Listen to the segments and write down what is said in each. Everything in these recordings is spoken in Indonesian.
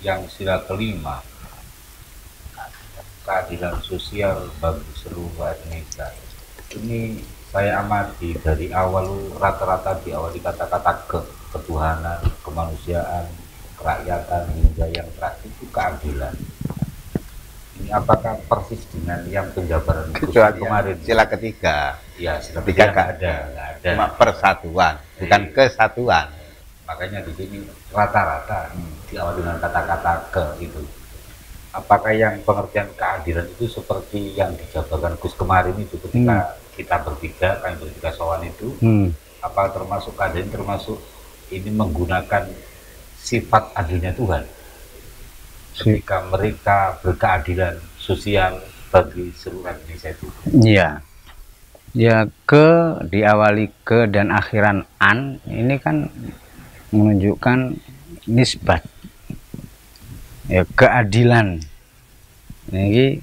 yang sila kelima, keadilan sosial bagi seluruh rakyat Indonesia. Ini saya amati dari awal rata-rata diawali kata-kata ketuhanan, kemanusiaan, kerakyatan hingga yang terakhir itu keadilan. Ini apakah persis dengan yang penjabaran kemarin? Sila ketiga. Ya, sila ketiga nggak ada. Cuma persatuan, bukan kesatuan. Makanya di sini rata-rata diawali dengan kata-kata itu. Apakah yang pengertian keadilan itu seperti yang dijabarkan Gus kemarin itu ketika kita bertiga, kami bertiga sowan itu, apa termasuk keadilan, termasuk ini menggunakan sifat adilnya Tuhan ketika mereka berkeadilan sosial bagi seluruh Indonesia itu? Iya, ya diawali ke dan akhiran an ini kan menunjukkan nisbat, ya, keadilan. Ini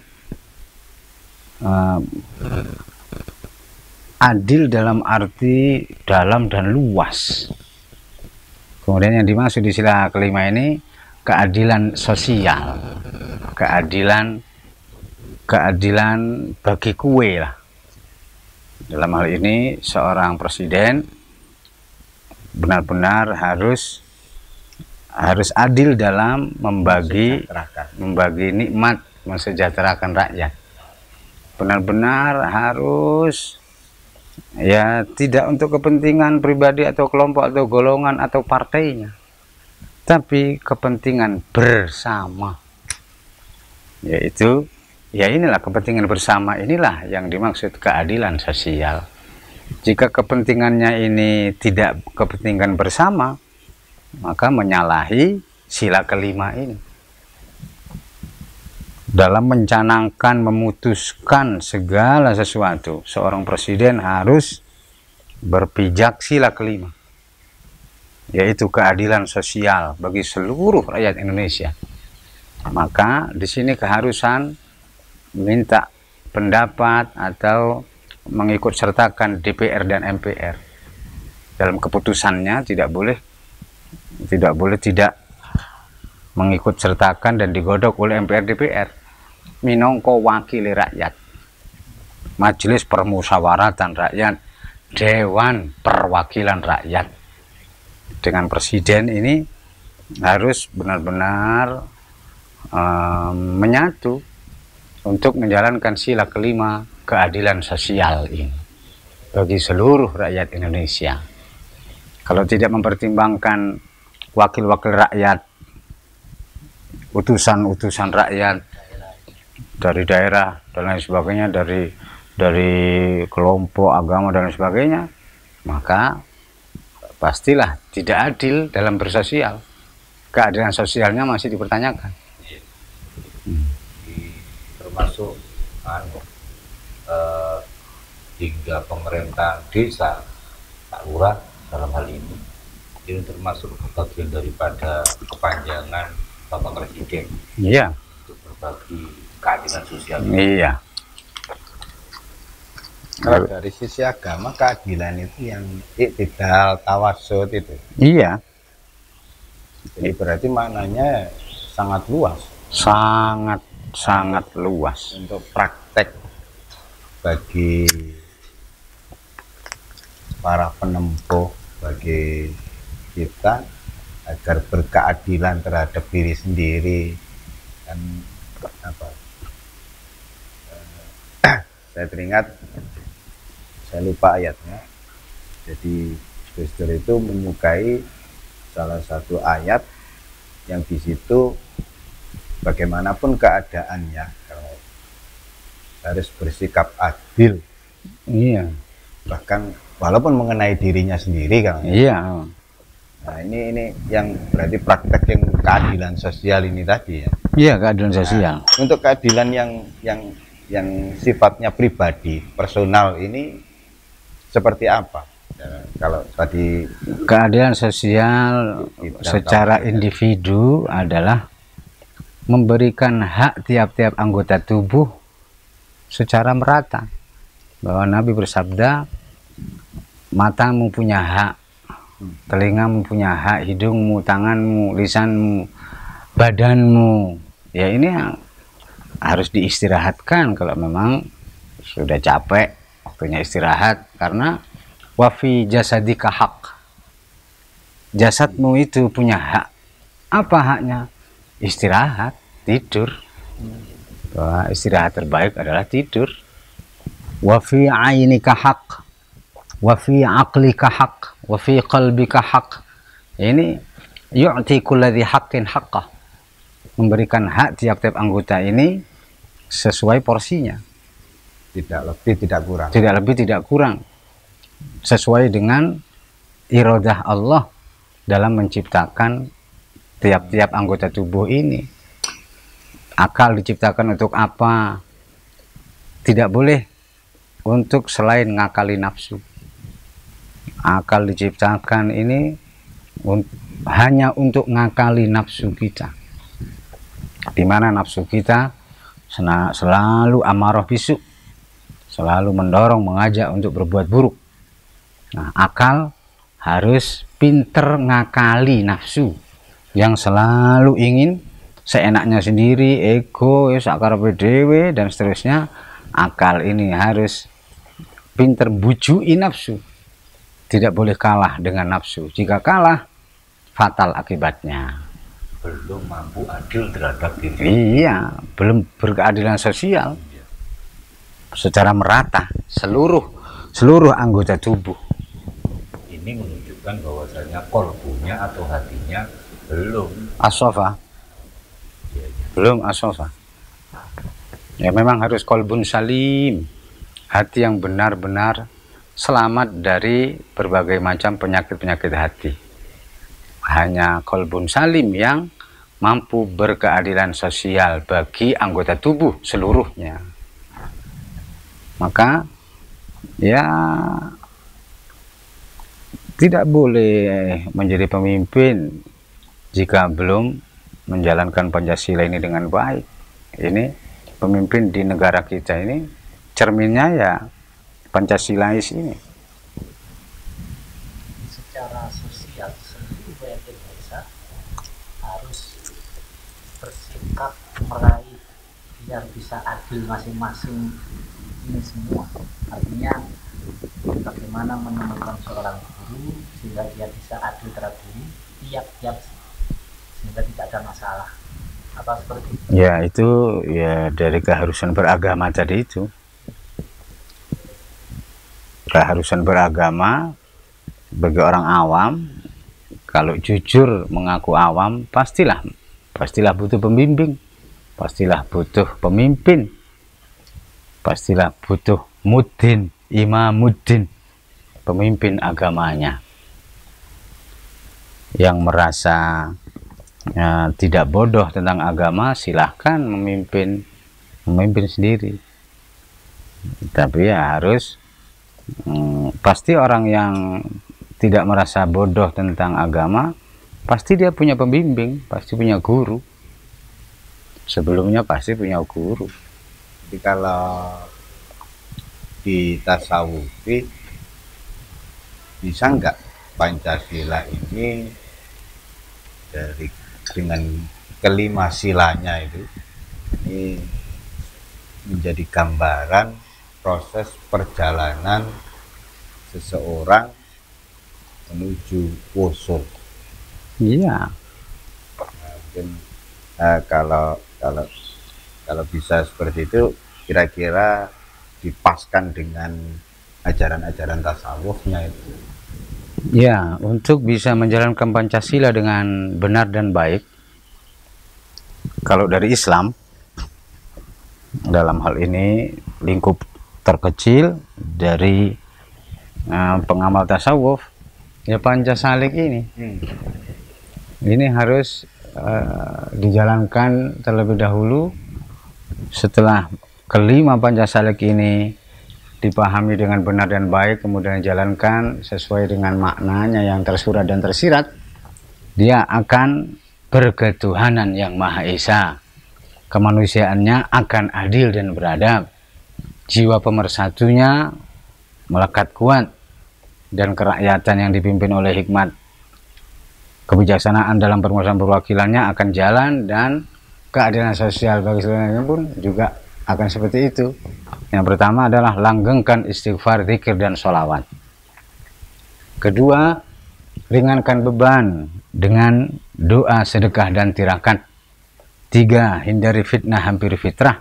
adil dalam arti dalam dan luas. Kemudian yang dimaksud di sila kelima ini keadilan sosial, keadilan bagi kue lah. Dalam hal ini seorang presiden benar-benar harus adil dalam membagi nikmat, mensejahterakan rakyat. Benar-benar harus, ya, tidak untuk kepentingan pribadi atau kelompok atau golongan atau partainya, tapi kepentingan bersama. Yaitu, ya inilah kepentingan bersama, inilah yang dimaksud keadilan sosial. Jika kepentingannya ini tidak kepentingan bersama, maka menyalahi sila kelima ini. Dalam mencanangkan, memutuskan segala sesuatu, seorang presiden harus berpijak sila kelima, yaitu keadilan sosial bagi seluruh rakyat Indonesia. Maka di sini keharusan minta pendapat atau mengikut sertakan DPR dan MPR dalam keputusannya, tidak boleh tidak mengikut sertakan dan digodok oleh MPR DPR minangka wakil rakyat, majelis permusyawaratan rakyat, dewan perwakilan rakyat. Dengan presiden ini harus benar-benar menyatu untuk menjalankan sila kelima keadilan sosial ini bagi seluruh rakyat Indonesia. Kalau tidak mempertimbangkan wakil-wakil rakyat, utusan-utusan rakyat dari daerah dan lain sebagainya, dari kelompok agama dan lain sebagainya, maka pastilah tidak adil dalam bersosial. Keadilan sosialnya masih dipertanyakan. Termasuk hingga pemerintah desa, Pak Lurah dalam hal ini termasuk bagian daripada kepanjangan Bapak Presiden. Iya. Untuk berbagi keadilan sosial. Iya. Kalau dari sisi agama, keadilan itu yang iktidal, tawasud itu. Iya. Jadi berarti maknanya sangat luas. Sangat luas. Untuk praktek bagi para penempuh, bagi kita agar berkeadilan terhadap diri sendiri dan apa? Saya teringat, saya lupa ayatnya. Jadi Gus Dur itu menyukai salah satu ayat yang di situ bagaimanapun keadaannya harus bersikap adil. Iya. Bahkan walaupun mengenai dirinya sendiri kan. Iya. Nah ini yang berarti praktek yang keadilan sosial ini tadi ya. Iya, keadilan sosial. Nah, untuk keadilan yang sifatnya pribadi, personal ini seperti apa? Ya, kalau tadi keadilan sosial secara individu adalah memberikan hak tiap-tiap anggota tubuh secara merata. Bahwa Nabi bersabda, matamu punya hak, telingamu punya hak, hidungmu, tanganmu, lisanmu, badanmu, ya ini harus diistirahatkan kalau memang sudah capek, waktunya istirahat. Karena wafi jasadika hak, jasadmu itu punya hak. Apa haknya? Istirahat, tidur. Bahwa istirahat terbaik adalah tidur. Wafi ainika hak, wafi aqlika hak, wafi qalbika hak. Ini yu'ti kulladzi haqqin haqqah, memberikan hak tiap-tiap anggota ini sesuai porsinya, Tidak lebih, tidak kurang. tidak lebih tidak kurang, sesuai dengan iradah Allah dalam menciptakan tiap-tiap anggota tubuh ini. Akal diciptakan untuk apa? Tidak boleh untuk selain ngakali nafsu. Akal diciptakan ini hanya untuk ngakali nafsu kita, di mana nafsu kita selalu amarah bisu, selalu mendorong, mengajak untuk berbuat buruk. Nah, akal harus pinter ngakali nafsu yang selalu ingin seenaknya sendiri, ego, sakarepe dhewe dan seterusnya. Akal ini harus pinter bujui nafsu, tidak boleh kalah dengan nafsu. Jika kalah, fatal akibatnya. Belum mampu adil terhadap diri. Iya, belum berkeadilan sosial secara merata seluruh anggota tubuh. Ini menunjukkan bahwasanya kolbunya atau hatinya belum As-sofa, belum as-sofa. Ya memang harus kolbun salim, hati yang benar-benar selamat dari berbagai macam penyakit-penyakit hati. Hanya kolbun salim yang mampu berkeadilan sosial bagi anggota tubuh seluruhnya. Maka ya tidak boleh menjadi pemimpin jika belum menjalankan Pancasila ini dengan baik. Ini pemimpin di negara kita ini cerminnya ya Pancasilais ini. Secara sosial seluruh rakyat Indonesia harus bersikap meraih biar bisa adil masing-masing ini semua. Artinya bagaimana menemukan seorang guru sehingga dia bisa adil terhadap diri tiap-tiap, sehingga tidak ada masalah. Apa seperti itu? Ya itu ya dari keharusan beragama tadi itu. Keharusan beragama bagi orang awam, kalau jujur mengaku awam, pastilah butuh pembimbing, pastilah butuh pemimpin, pastilah butuh muddin, imamuddin, pemimpin agamanya yang merasa tidak bodoh tentang agama. Silahkan memimpin sendiri, tapi ya harus pasti orang yang tidak merasa bodoh tentang agama pasti dia punya pembimbing, pasti punya guru, sebelumnya pasti punya guru. Jadi kalau di tasawuf bisa nggak Pancasila ini dengan kelima silanya itu ini menjadi gambaran proses perjalanan seseorang menuju usul. Iya. Mungkin kalau bisa seperti itu, kira-kira dipaskan dengan ajaran-ajaran tasawufnya itu. Ya, untuk bisa menjalankan Pancasila dengan benar dan baik, kalau dari Islam, dalam hal ini lingkup terkecil dari pengamal tasawuf, ya Pancasalik ini. Ini harus dijalankan terlebih dahulu. Setelah kelima Pancasalik ini dipahami dengan benar dan baik, kemudian dijalankan sesuai dengan maknanya yang tersurat dan tersirat, dia akan berketuhanan yang Maha Esa, kemanusiaannya akan adil dan beradab, jiwa pemersatunya melekat kuat, dan kerakyatan yang dipimpin oleh hikmat kebijaksanaan dalam permusuhan perwakilannya akan jalan, dan keadilan sosial bagi seluruhnya pun juga akan seperti itu. Yang pertama adalah langgengkan istighfar, zikir, dan sholawat. Kedua, ringankan beban dengan doa, sedekah, dan tirakat. Tiga, hindari fitnah hampir fitrah.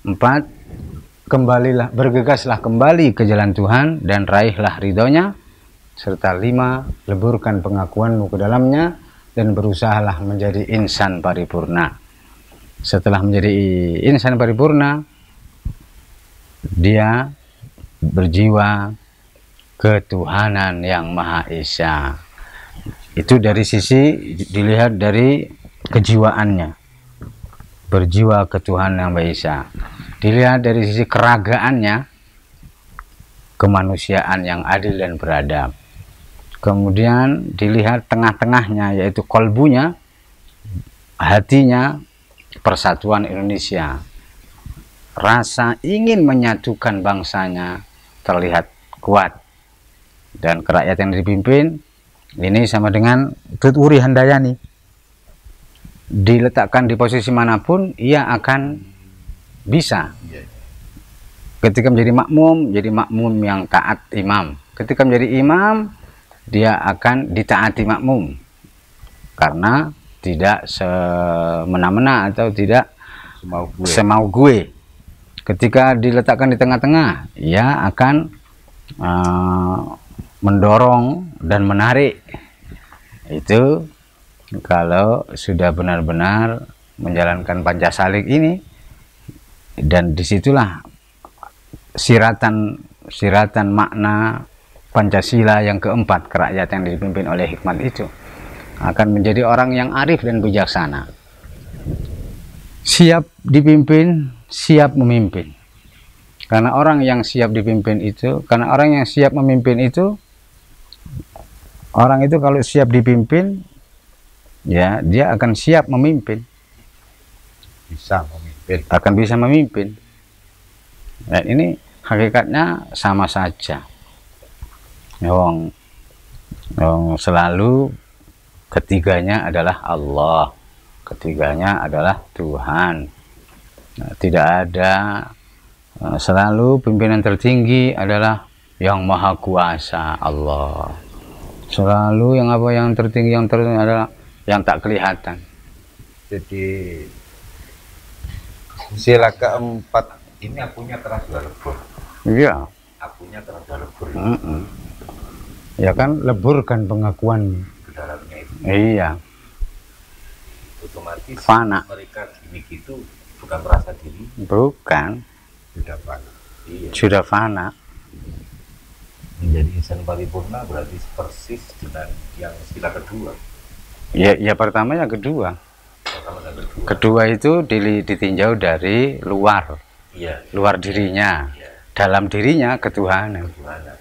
Empat, bergegaslah kembali ke jalan Tuhan dan raihlah ridhonya. Serta lima, leburkan pengakuanmu ke dalamnya dan berusahalah menjadi insan paripurna. Setelah menjadi insan paripurna, dia berjiwa ketuhanan yang Maha Esa. Itu dari sisi dilihat dari kejiwaannya, berjiwa ketuhanan yang Maha Esa. Dilihat dari sisi keragaannya, kemanusiaan yang adil dan beradab. Kemudian dilihat tengah-tengahnya, yaitu kolbunya, hatinya, persatuan Indonesia. Rasa ingin menyatukan bangsanya terlihat kuat. Dan kerakyat yang dipimpin ini sama dengan Tut Wuri Handayani. Diletakkan di posisi manapun, ia akan bisa. Ketika menjadi makmum yang taat imam. Ketika menjadi imam, dia akan ditaati makmum. Karena tidak semena-mena atau tidak semau gue. Ketika diletakkan di tengah-tengah, ia akan mendorong dan menarik. Itu kalau sudah benar-benar menjalankan Pancasalik ini. Dan disitulah siratan makna Pancasila yang keempat, kerakyatan yang dipimpin oleh hikmat itu akan menjadi orang yang arif dan bijaksana, siap dipimpin, siap memimpin. Karena orang yang siap dipimpin itu, karena orang yang siap memimpin itu, orang itu kalau siap dipimpin, ya dia akan siap memimpin, akan bisa memimpin. Dan ini hakikatnya sama saja. Yang selalu ketiganya adalah Allah, ketiganya adalah Tuhan. Nah, tidak ada, selalu pimpinan tertinggi adalah yang maha kuasa Allah. Selalu yang tertinggi adalah yang tak kelihatan. Jadi sila keempat ini akunya terasa lebur. Iya. Akunya terasa lebur. Ya kan, leburkan pengakuan Ke dalamnya itu. Iya. Otomatis Fana. mereka gini gitu bukan merasa diri. Bukan. sudah fana. Iya. Sudah fana. Menjadi insan paripurna berarti persis dengan yang sila kedua. Ya pertama, yang kedua. Pertama dan kedua. Kedua itu ditinjau dari luar. Iya. Luar dirinya. Iya. Dalam dirinya ketuhanan. Ketuhanan.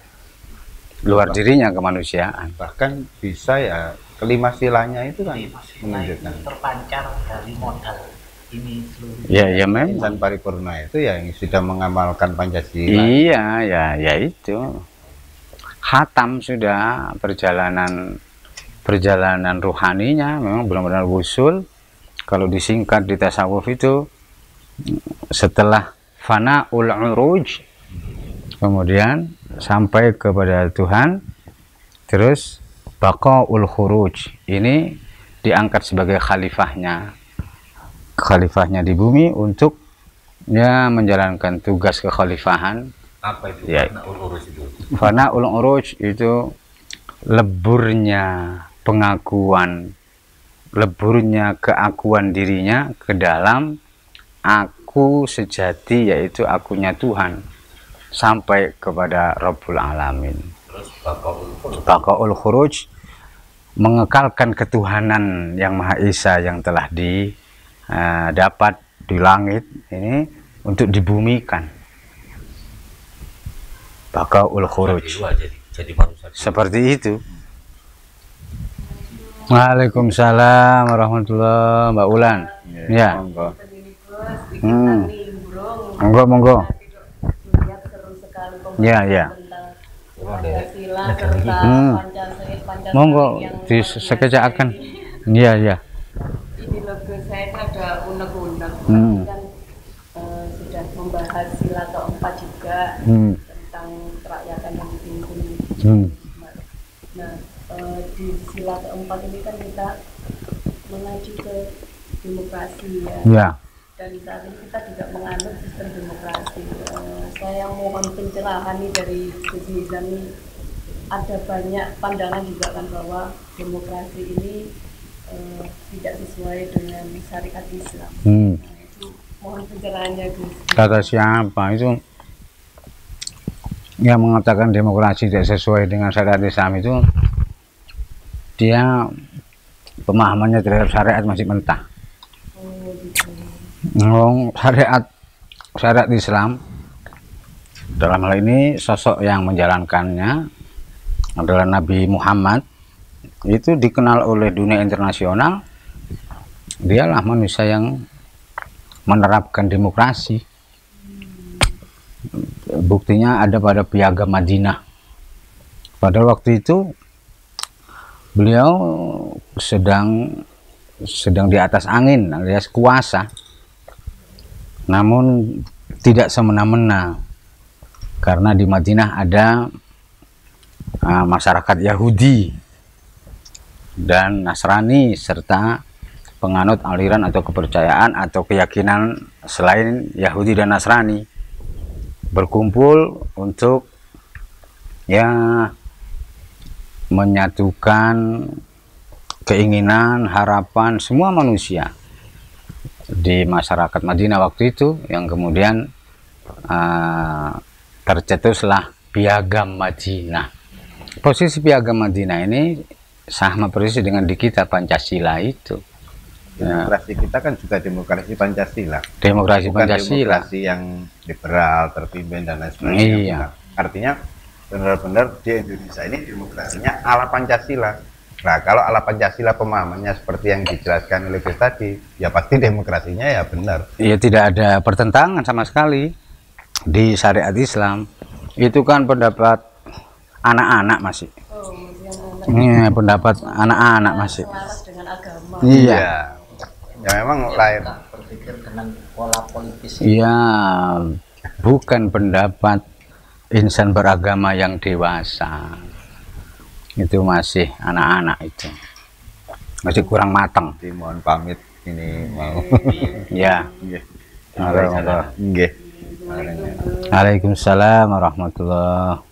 Luar dirinya kemanusiaan. Bahkan bisa ya kelima silanya itu kan Kelima sila itu menunjukkan terpancar dari modal ini seluruh. Ya memang. insan paripurna itu ya yang sudah mengamalkan Pancasila. Iya, ya itu. Khatam sudah perjalanan ruhaninya memang benar-benar wusul. Kalau disingkat di tasawuf itu, setelah fana'ul uruj, kemudian sampai kepada Tuhan, terus baqaul khuruj, ini diangkat sebagai khalifahnya di bumi untuk ya menjalankan tugas kekhalifahan. Apa itu? Ya. Fana'ul urus itu. Fana'ul uruj itu leburnya pengakuan, leburnya keakuan dirinya ke dalam aku sejati, yaitu akunya Tuhan, sampai kepada Rabbul Alamin. Terus baqaul Baqaul khuruj, mengekalkan ketuhanan yang Maha Esa yang telah dapat di langit ini untuk dibumikan. Baqaul khuruj. jadi manusia. Seperti itu. Waalaikumsalam warahmatullahi, Mbak Ulan. Ya. Monggo. Monggo. Seru sekali Ya, ya. tentang Pancasila serta Pancasila Pancasila Monggo yang luar disekecakan. biasa Iya, iya. Ini logo saya itu ada unek-unek kan sudah membahas sila keempat juga tentang kerakyatan yang dipimpin. Nah, di sila keempat ini kan kita mengacu ke demokrasi ya. Ya. Dan saat ini kita juga menganut sistem demokrasi. Saya mohon pencerahan nih dari Gus Nizam nih. Ada banyak pandangan juga kan bahwa demokrasi ini tidak sesuai dengan syariat Islam. Nah, itu mohon pencerahannya Gus. Kata siapa itu yang mengatakan demokrasi tidak sesuai dengan syariat Islam itu dia pemahamannya terhadap syariat masih mentah. Syariat Islam dalam hal ini sosok yang menjalankannya adalah Nabi Muhammad, itu dikenal oleh dunia internasional. Dialah manusia yang menerapkan demokrasi. Buktinya ada pada Piagam Madinah. Pada waktu itu beliau sedang di atas angin alias kuasa, namun tidak semena-mena karena di Madinah ada masyarakat Yahudi dan Nasrani serta penganut aliran atau kepercayaan atau keyakinan selain Yahudi dan Nasrani berkumpul untuk ya menyatukan keinginan, harapan semua manusia di masyarakat Madinah waktu itu, yang kemudian tercetuslah Piagam Madinah. Posisi Piagam Madinah ini sama persis dengan di kita Pancasila itu. Demokrasi kita kan juga demokrasi Pancasila. Demokrasi Bukan Pancasila. demokrasi yang liberal, terpimpin dan lain sebagainya. Iya. Artinya benar-benar di Indonesia ini demokrasinya ala Pancasila. Nah, kalau ala Pancasila pemahamannya seperti yang dijelaskan oleh Gus tadi, ya pasti demokrasinya ya benar. Ya tidak ada pertentangan sama sekali di syariat Islam. Itu kan pendapat anak-anak masih. Ini pendapat anak-anak masih. Selaras dengan agama. Iya. Ya memang lain. Kita berpikir dengan pola politis. Iya, bukan pendapat insan beragama yang dewasa. Itu masih anak-anak itu. Masih kurang matang. Mohon pamit ini mau. Ya. Nggih. Waalaikumsalam. Nggih. Waalaikumsalam warahmatullahi